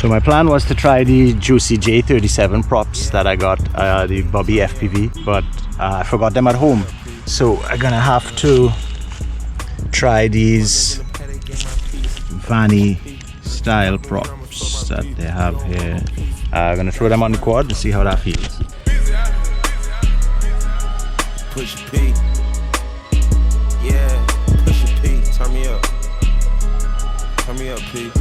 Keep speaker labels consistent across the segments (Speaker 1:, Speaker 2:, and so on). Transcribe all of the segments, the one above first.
Speaker 1: So my plan was to try the Juicy J37 props that I got, the Bobby FPV, but I forgot them at home. So I'm gonna have to try these Vannystyle props that they have here. I'm gonna throw them on the quad and see how that feels.
Speaker 2: Push a P. Yeah, push a P. Turn me up. Turn me up, P.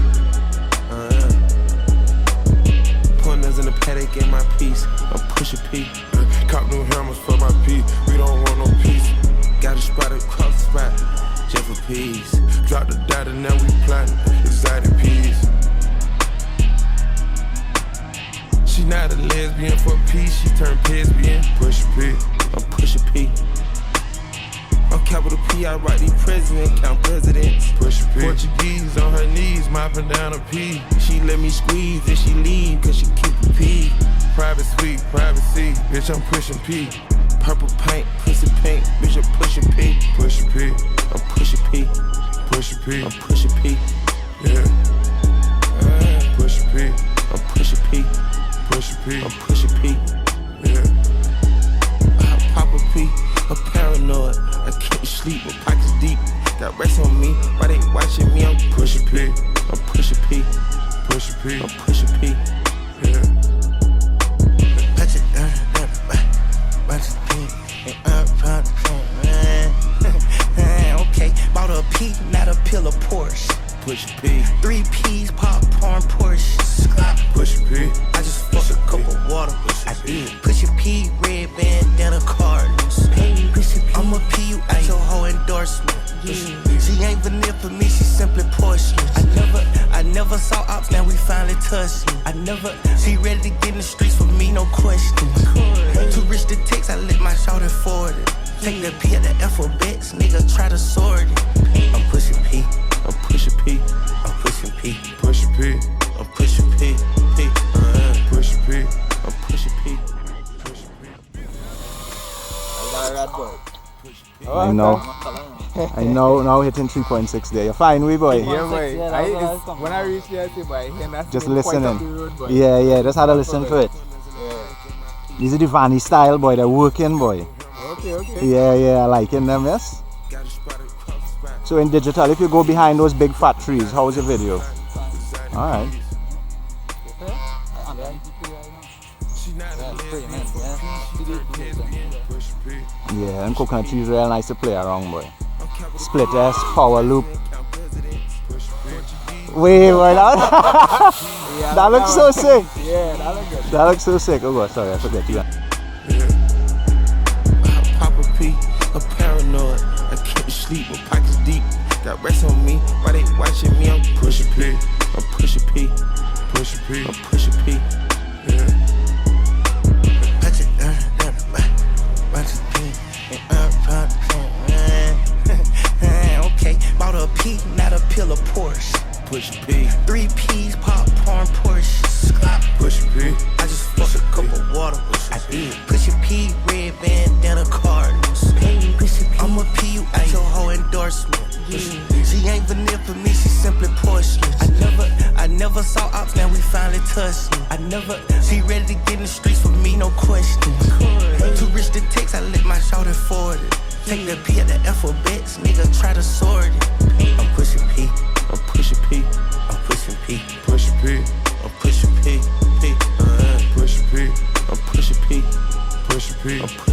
Speaker 2: Pointers in the paddock in my piece. I'm push a P. Cop new hammers for my P. We don't want no peace. Got a spot across the spot. Just for peace. Drop the data, now we plotting. Exotic peas. She not a lesbian for peace. She turned lesbian. Push a P. I'm push a P. I'm capital P, I write the president, count presidents. Push a P. Portuguese on her knees, mopping down a P. She let me squeeze and she leave, cause she keep a P. Private suite, privacy, bitch, I'm pushing P. Purple paint, pussy pink, bitch, I'm pushing P. Push a P. I'm push a P. Push a P. I'm push a P. Yeah. Push a P. I'm push a P. Push a P. I'm push a P. Yeah. I pop a P. I'm paranoid, I can't sleep, my pockets deep. Got rest on me, why they watching me? I'm push a P, I'm push a P, push a P, I'm push a P. Yeah. Touch it down, watch it P, and I'm proud to okay, bought a P, not a pill of Porsche. Push a P, 3 P's, popcorn, Porsche. Push a P, I just fucked a cup of water. I did. Push a P, red bandana Cardinals. I'm a P, you ain't your whole endorsement. She ain't vanilla for me, she simply porcelain. I never saw ops, now we finally touched. She ready to get in the streets for me, no question. Too rich to text, I let my shoulder forward it. Take the P at the alphabets, nigga try to sort it. I'm pushing P, I'm pushing P, I'm pushing P, push a P, I'm pushing P, P, push a P, I'm pushing P, push a P.
Speaker 1: I know, now hitting 3.6 there. You're fine, wee boy.
Speaker 3: Yeah, boy. When I reach there, I say, boy,
Speaker 1: just listening. Yeah, just had to listen to it.
Speaker 3: Yeah.
Speaker 1: These are the Vannystyle, boy. They're working, boy.
Speaker 3: Okay.
Speaker 1: Yeah, I liking them, yes. So in digital, if you go behind those big fat trees, how's your video? Alright. Yeah, and coconut trees real nice to play around, boy. Split S, power loop. Wait, boy, that looks so sick.
Speaker 3: Yeah, that looks good.
Speaker 1: That looks so sick. Oh god, sorry, I forget you.
Speaker 2: Pop a P, I'm paranoid. I can't sleep, my pockets deep. Got rest on me, why they watching me? I'm push a P, I'm push a P, push a P, I'm push a P. Yeah. Touch it down, watch it P, and I'm proud to okay, bought a P, not a pill of Porsche. Push a P, 3 P's, popcorn, Porsche. Push a P, I just fucked a cup of water. I did. Push a P, red bandana Cardinals. I'm a P, you ain't your whole endorsement. She ain't vanilla for me, she simply porcelain. I never saw ops, now we finally touched. She ready to get in the streets for me, no question. Too rich to text, I let my shoulder forward it. Take the P at the alphabets, nigga try to sort it. I'm pushing P, I'm pushing P, I'm pushing P, push a P, I'm pushing P, P, push a P, I'm pushing P, push a P, I'm pushing